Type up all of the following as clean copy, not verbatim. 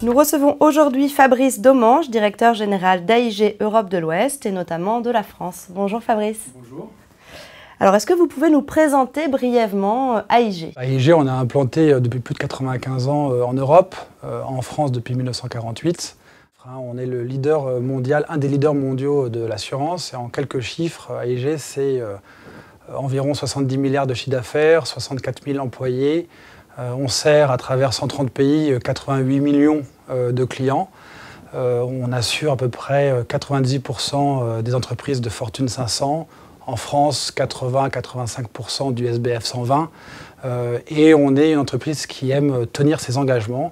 Nous recevons aujourd'hui Fabrice Domange, directeur général d'AIG Europe de l'Ouest et notamment de la France. Bonjour Fabrice. Bonjour. Alors, est-ce que vous pouvez nous présenter brièvement AIG? AIG, on a implanté depuis plus de 95 ans en Europe, en France depuis 1948. On est le leader mondial, un des leaders mondiaux de l'assurance. Et en quelques chiffres, AIG, c'est environ 70 milliards de chiffre d'affaires, 64 000 employés. On sert à travers 130 pays 88 millions de clients. On assure à peu près 90% des entreprises de Fortune 500. En France, 80-85% du SBF 120. Et on est une entreprise qui aime tenir ses engagements.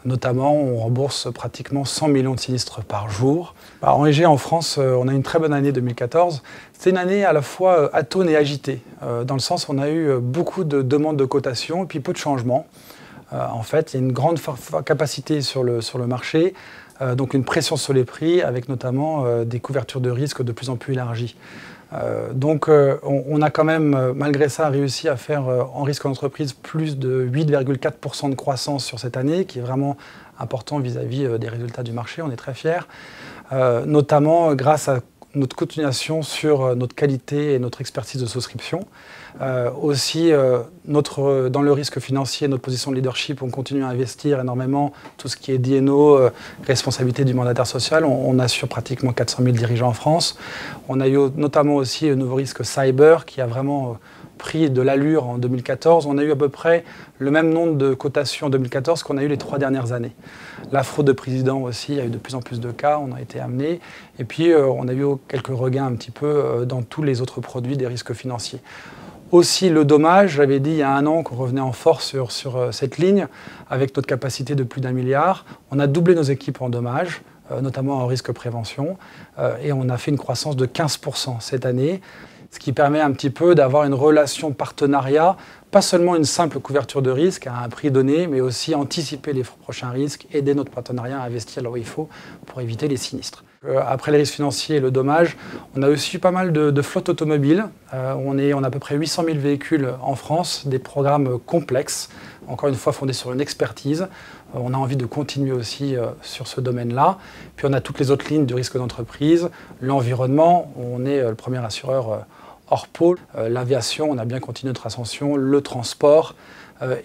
Notamment, on rembourse pratiquement 100 millions de sinistres par jour. En AIG, en France, on a une très bonne année 2014. C'est une année à la fois atone et agitée, dans le sens où on a eu beaucoup de demandes de cotation et puis peu de changements. En fait, il y a une grande capacité sur le marché, donc une pression sur les prix, avec notamment des couvertures de risque de plus en plus élargies. Donc on a quand même, malgré ça, réussi à faire en risque d'entreprise plus de 8,4% de croissance sur cette année, qui est vraiment important vis-à-vis des résultats du marché. On est très fiers, notamment grâce à notre continuation sur notre qualité et notre expertise de souscription. Aussi, dans le risque financier, notre position de leadership, on continue à investir énormément. Tout ce qui est D&O, responsabilité du mandataire social, on assure pratiquement 400 000 dirigeants en France. On a eu notamment aussi un nouveau risque cyber qui a vraiment pris de l'allure en 2014. On a eu à peu près le même nombre de cotations en 2014 qu'on a eu les 3 dernières années. La fraude de président aussi, il y a eu de plus en plus de cas, on a été amené. Et puis on a eu quelques regains un petit peu dans tous les autres produits des risques financiers. Aussi le dommage, j'avais dit il y a un an qu'on revenait en force sur cette ligne avec notre capacité de plus d'1 milliard. On a doublé nos équipes en dommages, notamment en risque prévention, et on a fait une croissance de 15% cette année, ce qui permet un petit peu d'avoir une relation partenariat, pas seulement une simple couverture de risque à un prix donné, mais aussi anticiper les prochains risques, aider notre partenariat à investir là où il faut pour éviter les sinistres. Après les risques financiers et le dommage, on a aussi pas mal de flottes automobiles. On a à peu près 800 000 véhicules en France, des programmes complexes, encore une fois fondés sur une expertise. On a envie de continuer aussi sur ce domaine-là. Puis on a toutes les autres lignes du risque d'entreprise, l'environnement, on est le premier assureur hors pôle, l'aviation, on a bien continué notre ascension, le transport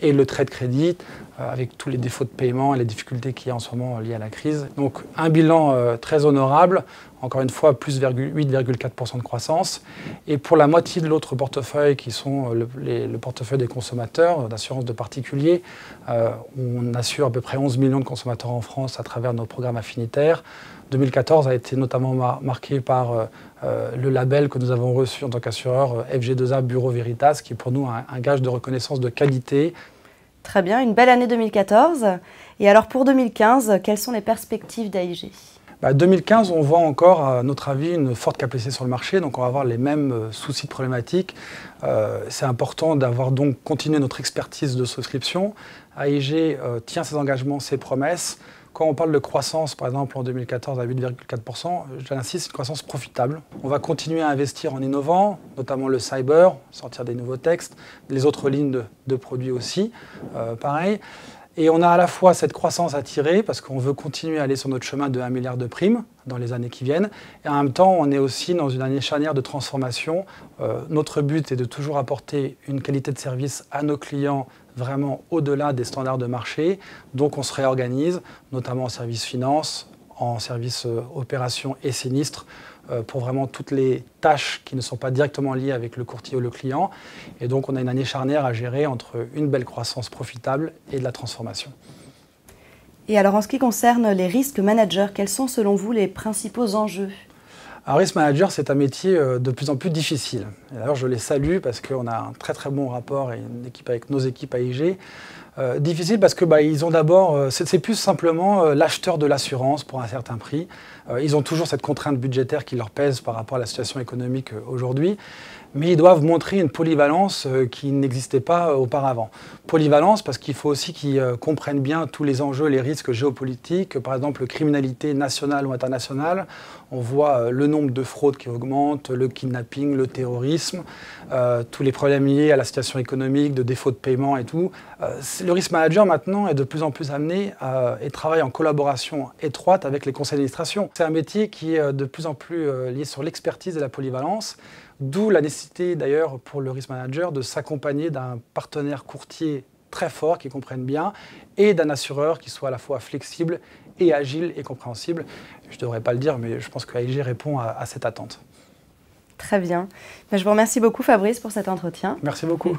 et le trait de crédit, avec tous les défauts de paiement et les difficultés qu'il y a en ce moment liées à la crise. Donc un bilan très honorable, encore une fois plus 8,4% de croissance. Et pour la moitié de l'autre portefeuille, qui sont le portefeuille des consommateurs, d'assurance de particuliers, on assure à peu près 11 millions de consommateurs en France à travers nos programmes affinitaires. 2014 a été notamment marqué par le label que nous avons reçu en tant qu'assureur FG2A Bureau Veritas, qui est pour nous un gage de reconnaissance de qualité. Très bien, une belle année 2014. Et alors pour 2015, quelles sont les perspectives d'AIG? 2015, on voit encore, à notre avis, une forte capacité sur le marché, donc on va avoir les mêmes soucis de problématiques. C'est important d'avoir donc continué notre expertise de souscription. AIG tient ses engagements, ses promesses. Quand on parle de croissance, par exemple, en 2014 à 8,4%, j'insiste, c'est une croissance profitable. On va continuer à investir en innovant, notamment le cyber, sortir des nouveaux textes, les autres lignes de produits aussi, pareil. Et on a à la fois cette croissance à tirer, parce qu'on veut continuer à aller sur notre chemin de 1 milliard de primes dans les années qui viennent. Et en même temps, on est aussi dans une année charnière de transformation. Notre but est de toujours apporter une qualité de service à nos clients vraiment au-delà des standards de marché. Donc on se réorganise, notamment en service finance, en service opération et sinistre, pour vraiment toutes les tâches qui ne sont pas directement liées avec le courtier ou le client. Et donc on a une année charnière à gérer entre une belle croissance profitable et de la transformation. Et alors en ce qui concerne les risques managers, quels sont selon vous les principaux enjeux? Un risk manager, c'est un métier de plus en plus difficile. Et d'ailleurs, je les salue parce qu'on a un très très bon rapport et une équipe avec nos équipes AIG. Difficile parce que ils ont d'abord, c'est plus simplement l'acheteur de l'assurance pour un certain prix. Ils ont toujours cette contrainte budgétaire qui leur pèse par rapport à la situation économique aujourd'hui. Mais ils doivent montrer une polyvalence qui n'existait pas auparavant. Polyvalence parce qu'il faut aussi qu'ils comprennent bien tous les enjeux, les risques géopolitiques, par exemple criminalité nationale ou internationale. On voit le nombre de fraudes qui augmente, le kidnapping, le terrorisme, tous les problèmes liés à la situation économique, de défaut de paiement et tout. le risk manager maintenant est de plus en plus amené et travaille en collaboration étroite avec les conseils d'administration. C'est un métier qui est de plus en plus lié sur l'expertise et la polyvalence, d'où la nécessité d'ailleurs pour le risk manager de s'accompagner d'un partenaire courtier très fort qui comprenne bien et d'un assureur qui soit à la fois flexible et agile et compréhensible. Je ne devrais pas le dire, mais je pense que AIG répond à cette attente. Très bien. Je vous remercie beaucoup Fabrice pour cet entretien. Merci beaucoup.